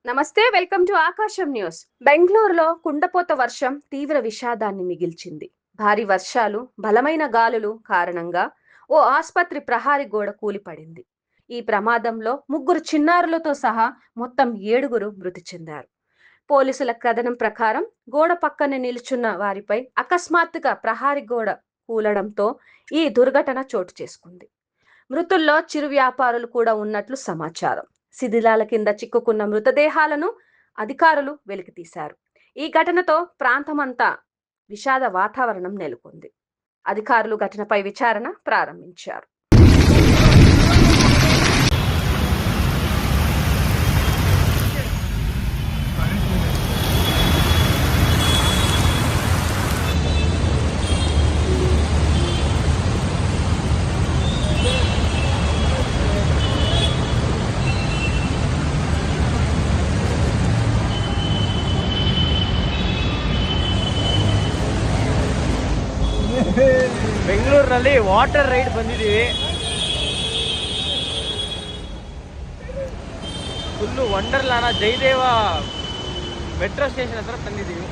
నమస్తే, welcome to ఆకాశం news. బెంగళూరులో కుండపోత వర్షం తీవ్ర విషాదాన్ని మిగిల్చింది. భారీ వర్షాలు, బలమైన గాలులు కారణంగా ఓ ఆస్పత్రి ప్రహారీ గోడ కూలిపడింది. ఈ ప్రమాదంలో 3 చిన్నారులతో సహా మొత్తం 7 మృతి చెందారు. పోలీసుల కథనం ప్రకారం గోడ పక్కన నిలుచున్న వారిపై అకస్మాత్తుగా ప్రహారీ గోడ కూలడంతో ఈ దుర్ఘటన చోటు చేసుకుంది. మృతుల్లో చిరు వ్యాపారులు కూడా ఉన్నట్లు సమాచారం. శిథిలాల కింద చిక్కుకున్న మృతదేహాలను అధికారులు వెలికితీశారు. ఈ ఘటనతో ప్రాంతమంతా విషాద వాతావరణం నెలకొంది. అధికారులు ఘటనపై విచారణ ప్రారంభించారు. ಬೆಂಗಳೂರಿನಲ್ಲಿ ವಾಟರ್ ರೈಡ್ ಬಂದಿದ್ದೀವಿ. ಫುಲ್ಲು ವಂಡರ್ಲಾನ ಜಯದೇವ ಮೆಟ್ರೋ ಸ್ಟೇಷನ್ ಹತ್ರ ತಂದಿದ್ದೀವಿ.